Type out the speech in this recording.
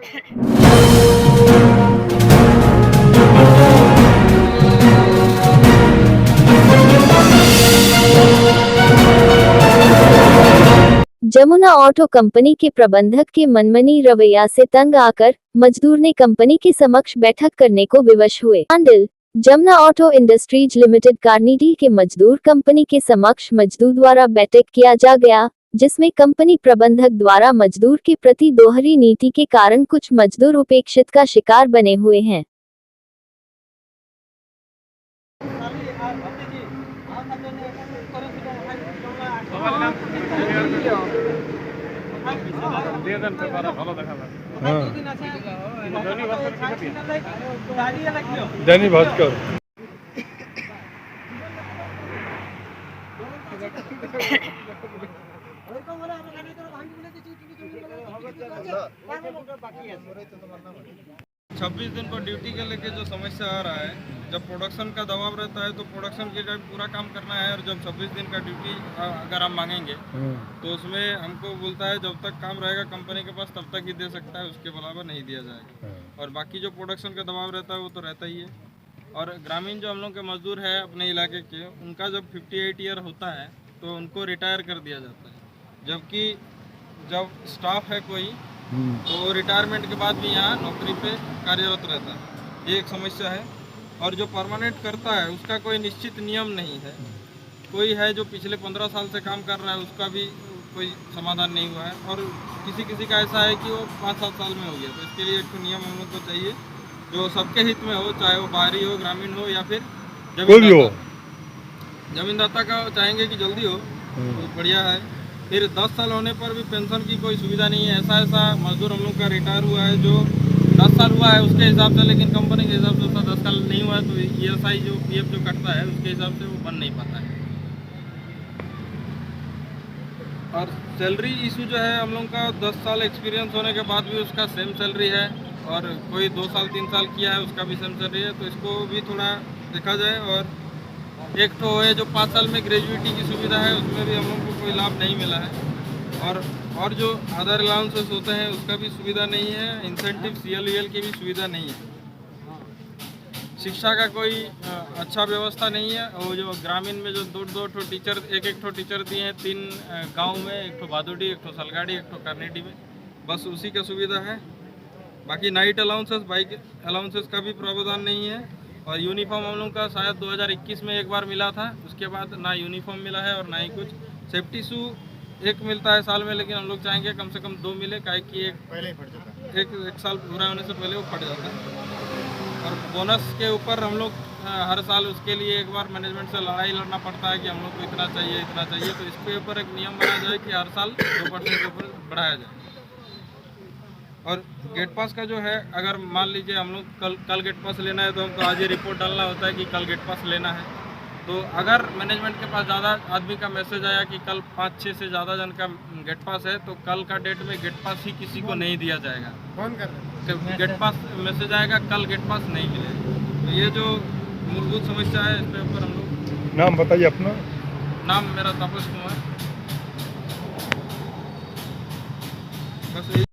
Jamuna auto company के प्रबंधक के मनमानी रवैया से तंग आकर मजदूर ने कंपनी के समक्ष बैठक करने को विवश हुए। आंडिल जमुना ऑटो इंडस्ट्रीज लिमिटेड कार्निडी के मजदूर कंपनी के समक्ष मजदूर द्वारा बैठक किया जा गया, जिसमें कंपनी प्रबंधक द्वारा मजदूर के प्रति दोहरी नीति के कारण कुछ मजदूर उपेक्षित का शिकार बने हुए हैं। दैनिक भास्कर छब्बीस दिन को ड्यूटी के लेके जो समस्या आ रहा है, जब प्रोडक्शन का दबाव रहता है तो प्रोडक्शन के टाइम पूरा काम करना है, और जब 26 दिन का ड्यूटी अगर हम मांगेंगे तो उसमें हमको बोलता है जब तक काम रहेगा कंपनी के पास तब तक ही दे सकता है, उसके अलावा नहीं दिया जाएगा। और बाकी जो प्रोडक्शन का दबाव रहता है वो तो रहता ही है। और ग्रामीण जो हम लोग के मजदूर है अपने इलाके के, उनका जब 58 ईयर होता है तो उनको रिटायर कर दिया जाता है, जबकि जब स्टाफ है कोई तो रिटायरमेंट के बाद भी यहाँ नौकरी पे कार्यरत रहता है। ये एक समस्या है। और जो परमानेंट करता है उसका कोई निश्चित नियम नहीं है। कोई है जो पिछले 15 साल से काम कर रहा है, उसका भी कोई समाधान नहीं हुआ है, और किसी किसी का ऐसा है कि वो 5-7 साल में हो गया। तो इसके लिए एक नियम हम लोग को चाहिए जो सबके हित में हो, चाहे वो बाहरी हो, ग्रामीण हो, या फिर जमींदाता का चाहेंगे कि जल्दी हो तो बढ़िया है। फिर 10 साल होने पर भी पेंशन की कोई सुविधा नहीं है। ऐसा मजदूर हम लोग का रिटायर हुआ है जो 10 साल हुआ है उसके हिसाब से, लेकिन कंपनी के हिसाब से उसका 10 साल नहीं हुआ है तो ESI जो PF जो कटता है उसके हिसाब से वो बन नहीं पाता है। और सैलरी इशू जो है, हम लोग का 10 साल एक्सपीरियंस होने के बाद भी उसका सेम सैलरी है, और कोई 2 साल 3 साल किया है उसका भी सेम सैलरी है। तो इसको भी थोड़ा देखा जाए। और एक तो है जो 5 साल में ग्रेजुएटी की सुविधा है, उसमें भी हम लोग को कोई लाभ नहीं मिला है। और जो अदर अलाउंसेस होते हैं उसका भी सुविधा नहीं है। इंसेंटिव CLVL की भी सुविधा नहीं है। शिक्षा का कोई अच्छा व्यवस्था नहीं है। और जो ग्रामीण में जो दो टीचर, एक टीचर दिए हैं 3 गांव में, एक तो भादुडी, एक तो सलगाड़ी, एक तो कार्नेडी में, बस उसी का सुविधा है। बाकी नाइट अलाउंसेस, बाइक अलाउंसेस का भी प्रावधान नहीं है। और यूनिफॉर्म हम लोग का शायद 2021 में एक बार मिला था, उसके बाद ना यूनिफॉर्म मिला है और ना ही कुछ। सेफ्टी शू एक मिलता है साल में, लेकिन हम लोग चाहेंगे कम से कम 2 मिले, काहे कि एक साल पूरा होने से पहले वो फट जाता है। और बोनस के ऊपर हम लोग हर साल उसके लिए एक बार मैनेजमेंट से लड़ाई लड़ना पड़ता है कि हम लोग को इतना चाहिए इतना चाहिए। तो इसके ऊपर एक नियम बना जाए कि हर साल 2% के ऊपर बढ़ाया जाए। और गेट पास का जो है, अगर मान लीजिए हम लोग कल गेट पास लेना है तो हमको आज ही रिपोर्ट डालना होता है कि कल गेट पास लेना है। तो अगर मैनेजमेंट के पास ज़्यादा आदमी का मैसेज आया कि कल 5-6 से ज़्यादा जन का गेट पास है, तो कल का डेट में गेट पास ही किसी को नहीं दिया जाएगा। कौन कर रहा है? गेट पास मैसेज आएगा, कल गेट पास नहीं मिलेगा। तो ये जो मूलभूत समस्या है, इसके ऊपर हम लोग। नाम बताइए अपना। नाम मेरा तापस कुमार। बस